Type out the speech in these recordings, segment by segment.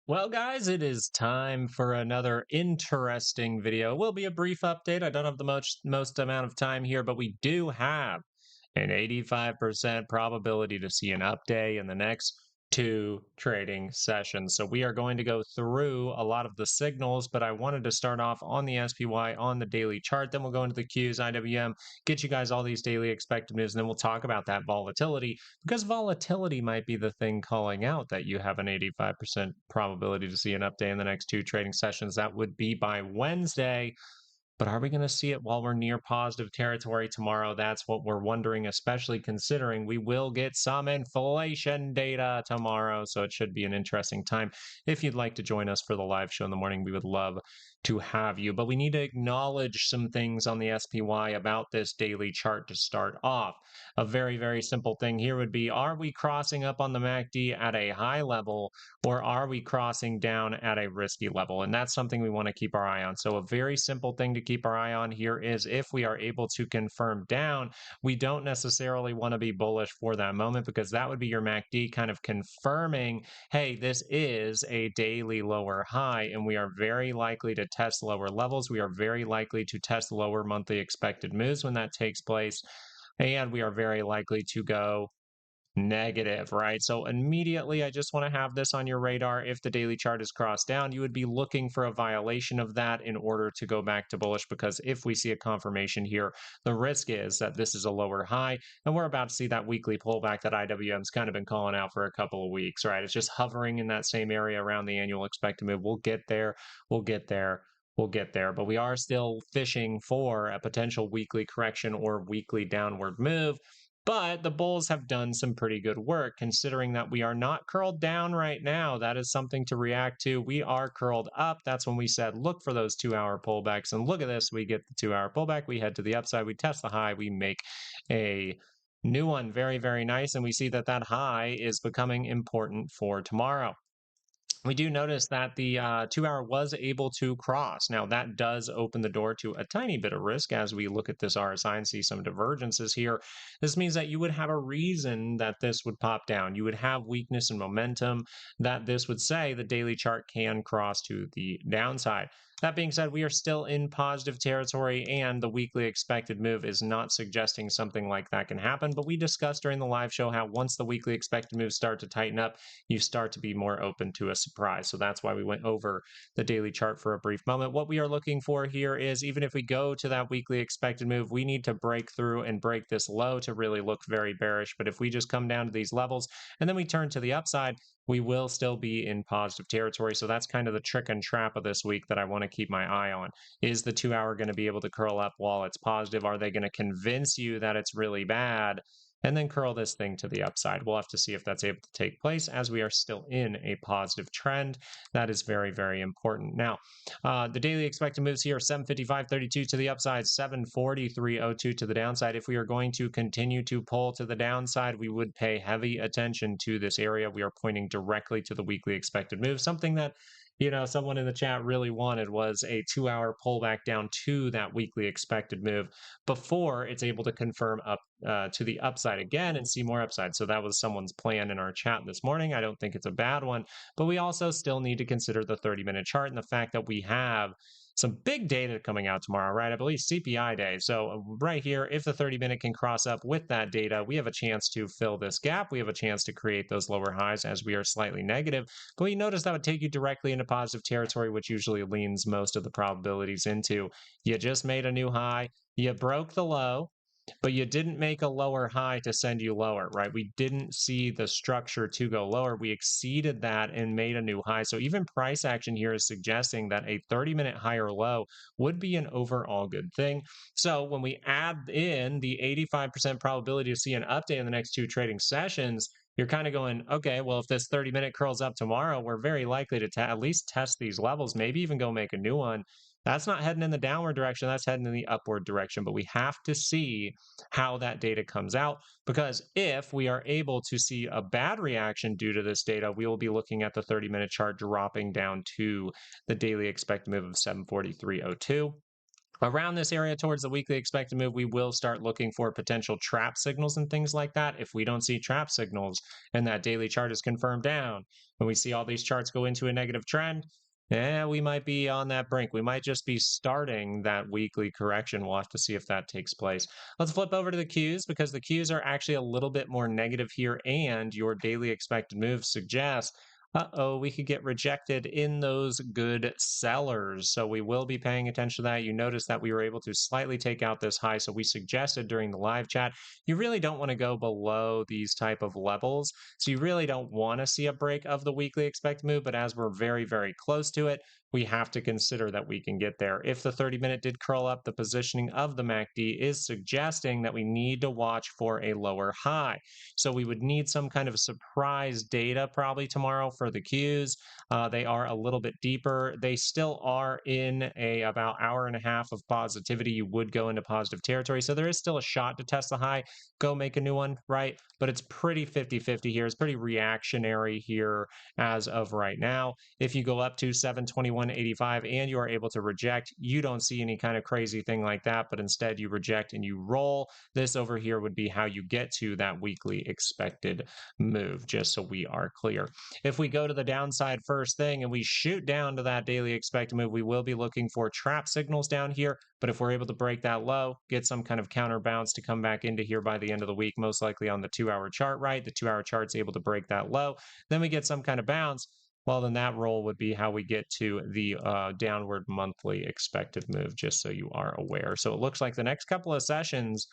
Well, guys, it is time for another interesting video. It will be a brief update. I don't have the most amount of time here, but we do have an 85% probability to see an update in the next two trading sessions. So we are going to go through a lot of the signals, but I wanted to start off on the SPY on the daily chart. Then we'll go into the Qs, IWM, get you guys all these daily expected moves, and then we'll talk about that volatility because volatility might be the thing calling out that you have an 85% probability to see an update in the next two trading sessions. That would be by Wednesday. But are we going to see it while we're near positive territory tomorrow? That's what we're wondering, especially considering we will get some inflation data tomorrow. So it should be an interesting time. If you'd like to join us for the live show in the morning, we would love to have you. But we need to acknowledge some things on the SPY about this daily chart to start off. A very, very simple thing here would be, are we crossing up on the MACD at a high level, or are we crossing down at a risky level? And that's something we want to keep our eye on. So a very simple thing to keep our eye on here is if we are able to confirm down, we don't necessarily want to be bullish for that moment because that would be your MACD kind of confirming, hey, this is a daily lower high, and we are very likely to test lower levels. We are very likely to test lower monthly expected moves when that takes place. And we are very likely to go negative, right? So immediately, I just want to have this on your radar. If the daily chart is crossed down, you would be looking for a violation of that in order to go back to bullish, because if we see a confirmation here, the risk is that this is a lower high, and we're about to see that weekly pullback that IWM's kind of been calling out for a couple of weeks, right? It's just hovering in that same area around the annual expected move. We'll get there. We'll get there. We'll get there, but we are still fishing for a potential weekly correction or weekly downward move. But the bulls have done some pretty good work considering that we are not curled down right now. That is something to react to. We are curled up. That's when we said, look for those 2-hour pullbacks. And look at this. We get the 2-hour pullback. We head to the upside. We test the high. We make a new one. Very, very nice. And we see that that high is becoming important for tomorrow. We do notice that the 2-hour was able to cross. Now, that does open the door to a tiny bit of risk as we look at this RSI and see some divergences here. This means that you would have a reason that this would pop down. You would have weakness and momentum that this would say the daily chart can cross to the downside. That being said, we are still in positive territory, and the weekly expected move is not suggesting something like that can happen. But we discussed during the live show how once the weekly expected moves start to tighten up, you start to be more open to a surprise. So that's why we went over the daily chart for a brief moment. What we are looking for here is, even if we go to that weekly expected move, we need to break through and break this low to really look very bearish. But if we just come down to these levels and then we turn to the upside, we will still be in positive territory. So that's kind of the trick and trap of this week that I want to keep my eye on. Is the 2-hour going to be able to curl up while it's positive? Are they going to convince you that it's really bad and then curl this thing to the upside? We'll have to see if that's able to take place, as we are still in a positive trend. That is very, very important. Now, the daily expected moves here: 755.32 to the upside, 743.02 to the downside. If we are going to continue to pull to the downside, we would pay heavy attention to this area. We are pointing directly to the weekly expected move. Something that someone in the chat really wanted was a 2-hour pullback down to that weekly expected move before it's able to confirm up to the upside again and see more upside. So that was someone's plan in our chat this morning. I don't think it's a bad one, but we also still need to consider the 30-minute chart and the fact that we have some big data coming out tomorrow, right? I believe CPI day. So right here, if the 30-minute can cross up with that data, we have a chance to fill this gap. We have a chance to create those lower highs as we are slightly negative. But you notice that would take you directly into positive territory, which usually leans most of the probabilities into, you just made a new high, you broke the low, but you didn't make a lower high to send you lower, right? We didn't see the structure to go lower. We exceeded that and made a new high. So even price action here is suggesting that a 30-minute high or low would be an overall good thing. So when we add in the 85% probability to see an update in the next two trading sessions, you're kind of going, okay, well, if this 30-minute curls up tomorrow, we're very likely to at least test these levels, maybe even go make a new one. That's not heading in the downward direction. That's heading in the upward direction. But we have to see how that data comes out, because if we are able to see a bad reaction due to this data, we will be looking at the 30-minute chart dropping down to the daily expected move of 743.02. Around this area towards the weekly expected move, we will start looking for potential trap signals and things like that. If we don't see trap signals and that daily chart is confirmed down, when we see all these charts go into a negative trend, we might be on that brink. We might just be starting that weekly correction. We'll have to see if that takes place. Let's flip over to the Qs because the Qs are actually a little bit more negative here, and your daily expected move suggests we could get rejected in those good sellers. So we will be paying attention to that. You notice that we were able to slightly take out this high. So we suggested during the live chat, you really don't want to go below these type of levels. So you really don't want to see a break of the weekly expected move. But as we're very, very close to it, we have to consider that we can get there. If the 30-minute did curl up, the positioning of the MACD is suggesting that we need to watch for a lower high. So we would need some kind of surprise data probably tomorrow for the Qs. They are a little bit deeper. They still are in a about hour and a half of positivity. You would go into positive territory. So there is still a shot to test the high, go make a new one, right? But it's pretty 50-50 here. It's pretty reactionary here as of right now. If you go up to 721.85 and you are able to reject, you don't see any kind of crazy thing like that, but instead you reject and you roll. This over here would be how you get to that weekly expected move, just so we are clear. If we go to the downside first thing and we shoot down to that daily expected move, we will be looking for trap signals down here. But if we're able to break that low, get some kind of counter bounce to come back into here by the end of the week, most likely on the 2-hour chart, right? The 2-hour chart's able to break that low. Then we get some kind of bounce. Well, then that roll would be how we get to the downward monthly expected move, just so you are aware. So it looks like the next couple of sessions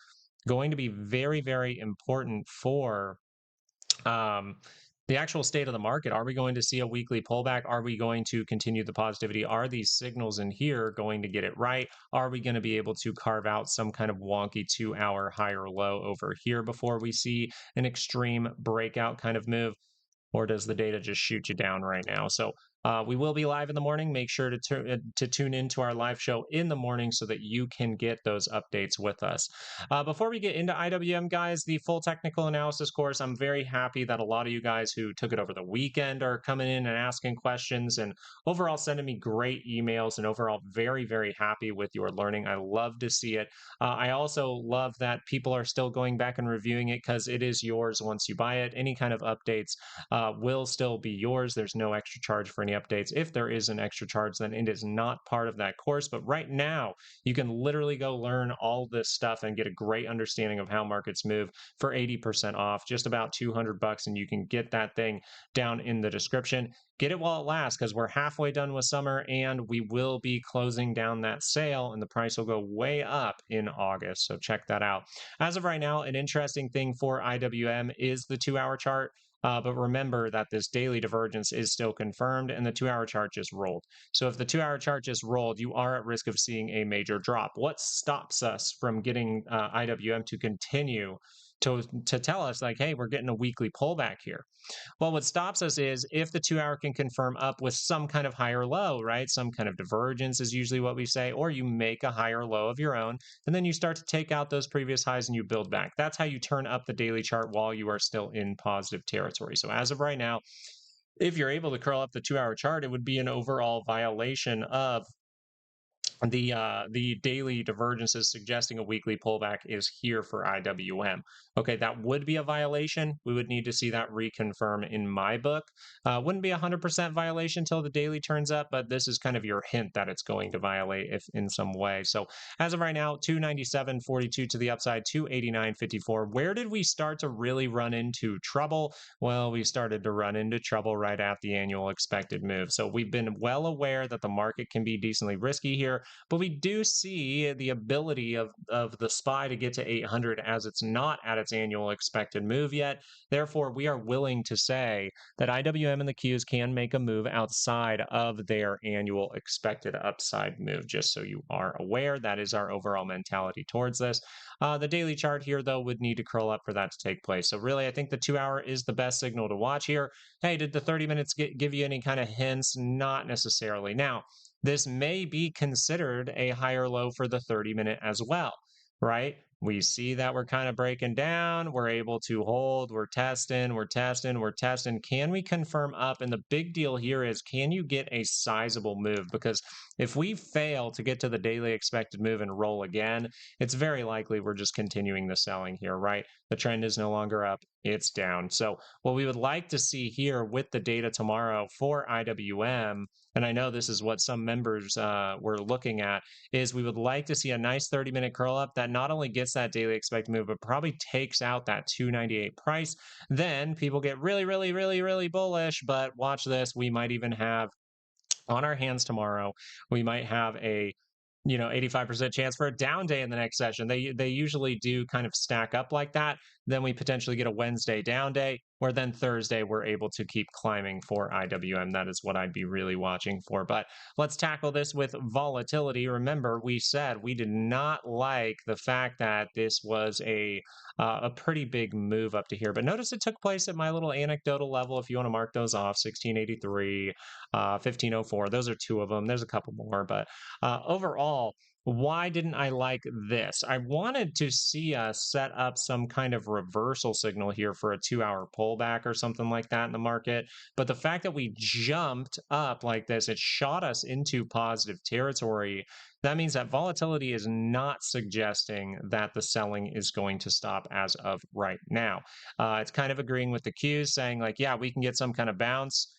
going to be very, very important for um, the actual state of the market. Are we going to see a weekly pullback? Are we going to continue the positivity? Are these signals in here going to get it right? Are we going to be able to carve out some kind of wonky 2-hour higher low over here before we see an extreme breakout kind of move? Or does the data just shoot you down right now? So we will be live in the morning. Make sure to tune into our live show in the morning so that you can get those updates with us. Before we get into IWM, guys, the full technical analysis course, I'm very happy that a lot of you guys who took it over the weekend are coming in and asking questions and overall sending me great emails, and overall very, very happy with your learning. I love to see it. I also love that people are still going back and reviewing it because it is yours once you buy it. Any kind of updates will still be yours. There's no extra charge for any updates. If there is an extra charge, then it is not part of that course. But right now, you can literally go learn all this stuff and get a great understanding of how markets move for 80% off, just about $200, and you can get that thing down in the description. Get it while it lasts because we're halfway done with summer and we will be closing down that sale and the price will go way up in August. So check that out. As of right now, an interesting thing for IWM is the 2-hour chart. But remember that this daily divergence is still confirmed and the 2-hour chart just rolled. So if the 2-hour chart just rolled, you are at risk of seeing a major drop. What stops us from getting IWM to continue to tell us like, hey, we're getting a weekly pullback here? Well, what stops us is if the 2-hour can confirm up with some kind of higher low, right? Some kind of divergence is usually what we say, or you make a higher low of your own, and then you start to take out those previous highs and you build back. That's how you turn up the daily chart while you are still in positive territory. So as of right now, if you're able to curl up the 2-hour chart, it would be an overall violation of the daily divergences suggesting a weekly pullback is here for IWM. Okay, that would be a violation. We would need to see that reconfirm in my book. Wouldn't be 100% violation until the daily turns up, but this is kind of your hint that it's going to violate if in some way. So as of right now, 297.42 to the upside, 289.54. Where did we start to really run into trouble? Well, we started to run into trouble right at the annual expected move. So we've been well aware that the market can be decently risky here. But we do see the ability of the SPY to get to 800 as it's not at its annual expected move yet. Therefore, we are willing to say that IWM and the Qs can make a move outside of their annual expected upside move, just so you are aware. That is our overall mentality towards this. The daily chart here, though, would need to curl up for that to take place. So really, I think the 2-hour is the best signal to watch here. Hey, did the 30 minutes give you any kind of hints? Not necessarily. Now, this may be considered a higher low for the 30-minute as well, right? We see that we're kind of breaking down. We're able to hold. We're testing. We're testing. We're testing. Can we confirm up? And the big deal here is, can you get a sizable move? Because if we fail to get to the daily expected move and roll again, it's very likely we're just continuing the selling here, right? The trend is no longer up. It's down. So what we would like to see here with the data tomorrow for IWM, and I know this is what some members were looking at, is we would like to see a nice 30-minute curl up that not only gets that daily expected move, but probably takes out that 298 price. Then people get really, really, really, really bullish. But watch this. We might even have on our hands tomorrow, we might have a 85% chance for a down day in the next session. They usually do kind of stack up like that. Then we potentially get a Wednesday down day, where then Thursday we're able to keep climbing for IWM. That is what I'd be really watching for. But let's tackle this with volatility. Remember, we said we did not like the fact that this was a pretty big move up to here. But notice it took place at my little anecdotal level. If you want to mark those off, 1683, 1504. Those are two of them. There's a couple more, but overall, why didn't I like this? I wanted to see us set up some kind of reversal signal here for a 2-hour pullback or something like that in the market. But the fact that we jumped up like this, it shot us into positive territory. That means that volatility is not suggesting that the selling is going to stop as of right now. It's kind of agreeing with the Qs, saying like, yeah, we can get some kind of bounce,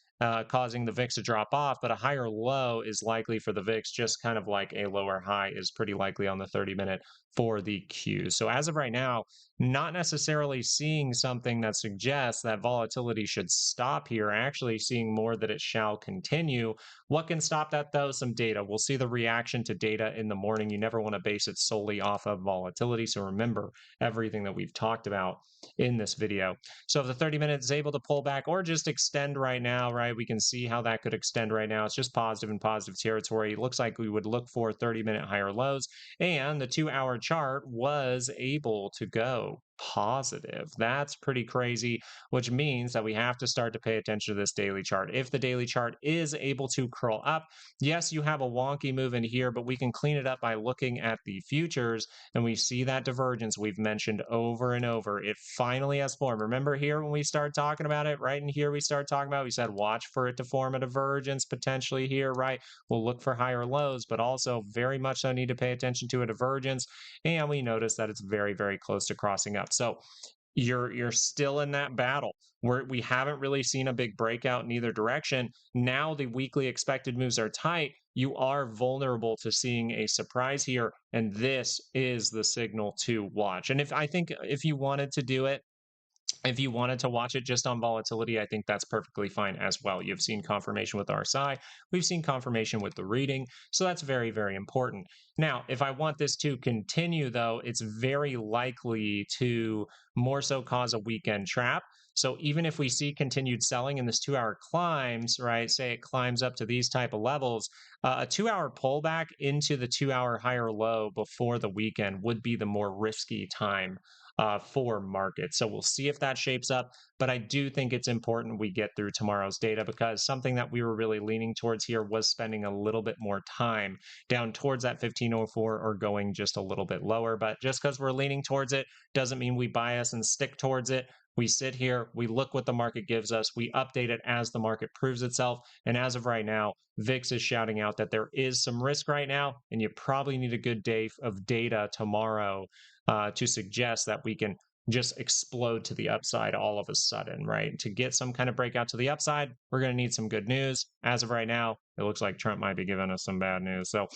causing the VIX to drop off, but a higher low is likely for the VIX, just kind of like a lower high is pretty likely on the 30-minute for the Qs. So as of right now, not necessarily seeing something that suggests that volatility should stop here, actually seeing more that it shall continue. What can stop that though? Some data. We'll see the reaction to data in the morning. You never want to base it solely off of volatility. So remember everything that we've talked about in this video. So if the 30-minute is able to pull back or just extend right now, right, we can see how that could extend right now. It's just positive in positive territory. It looks like we would look for 30-minute higher lows, and the 2-hour chart was able to go positive. That's pretty crazy, which means that we have to start to pay attention to this daily chart. If the daily chart is able to curl up, yes, you have a wonky move in here, but we can clean it up by looking at the futures, and we see that divergence we've mentioned over and over. It finally has formed. Remember here when we start talking about it, right in here we start talking about, we said watch for it to form a divergence potentially here, right? We'll look for higher lows, but also very much so need to pay attention to a divergence. And we notice that it's very, very close to crossing up. So you're still in that battle where we haven't really seen a big breakout in either direction. Now the weekly expected moves are tight. You are vulnerable to seeing a surprise here, and this is the signal to watch. And if you wanted to do it, if you wanted to watch it just on volatility, I think that's perfectly fine as well. You've seen confirmation with RSI. We've seen confirmation with the reading. So that's very, very important. Now, if I want this to continue, though, it's very likely to more so cause a weekend trap. So even if we see continued selling in this 2-hour climbs, right, say it climbs up to these type of levels, a 2-hour pullback into the 2-hour higher low before the weekend would be the more risky time for markets. So we'll see if that shapes up. But I do think it's important we get through tomorrow's data, because something that we were really leaning towards here was spending a little bit more time down towards that 1504 or going just a little bit lower. But just because we're leaning towards it doesn't mean we bias and stick towards it. We sit here, we look what the market gives us, we update it as the market proves itself. And as of right now, VIX is shouting out that there is some risk right now, and you probably need a good day of data tomorrow to suggest that we can just explode to the upside all of a sudden, right? To get some kind of breakout to the upside, we're going to need some good news. As of right now, it looks like Trump might be giving us some bad news. So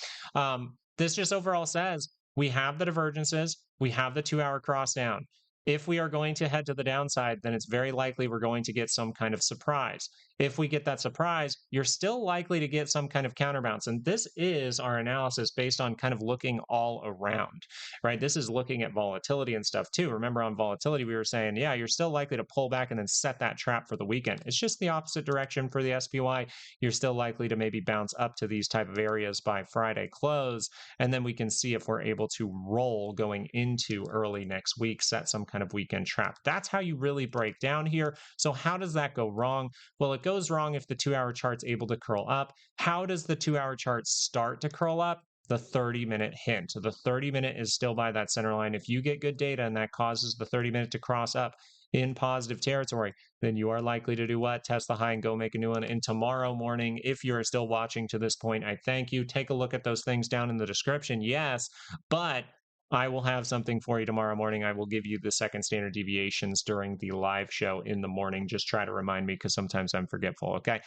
this just overall says we have the divergences, we have the 2-hour cross down. If we are going to head to the downside, then it's very likely we're going to get some kind of surprise. If we get that surprise, you're still likely to get some kind of counterbounce. And this is our analysis based on kind of looking all around, right? This is looking at volatility and stuff too. Remember on volatility, we were saying, yeah, you're still likely to pull back and then set that trap for the weekend. It's just the opposite direction for the SPY. You're still likely to maybe bounce up to these type of areas by Friday close. And then we can see if we're able to roll going into early next week, set some kind of weekend trap. That's how you really break down here. So how does that go wrong? Well, it goes wrong if the 2-hour chart's able to curl up. How does the 2-hour chart start to curl up? the 30-minute hint. So the 30-minute is still by that center line. If you get good data and that causes the 30-minute to cross up in positive territory, then you are likely to do what? Test the high and go make a new one. And tomorrow morning, if you're still watching to this point, I thank you. Take a look at those things down in the description. Yes, but I will have something for you tomorrow morning. I will give you the second standard deviations during the live show in the morning. Just try to remind me because sometimes I'm forgetful, okay?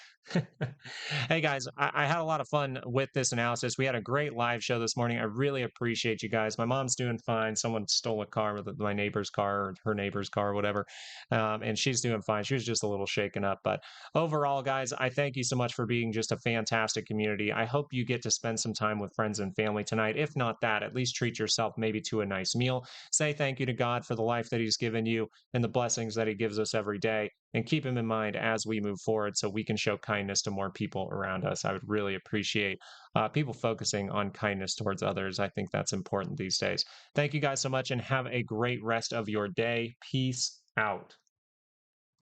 Hey guys, I had a lot of fun with this analysis. We had a great live show this morning. I really appreciate you guys. My mom's doing fine. Someone stole a car with my neighbor's car or her neighbor's car or whatever, and she's doing fine. She was just a little shaken up. But overall, guys, I thank you so much for being just a fantastic community. I hope you get to spend some time with friends and family tonight. If not that, at least treat yourself maybe to a nice meal. Say thank you to God for the life that He's given you and the blessings that He gives us every day. And keep Him in mind as we move forward so we can show kindness to more people around us. I would really appreciate people focusing on kindness towards others. I think that's important these days. Thank you guys so much and have a great rest of your day. Peace out.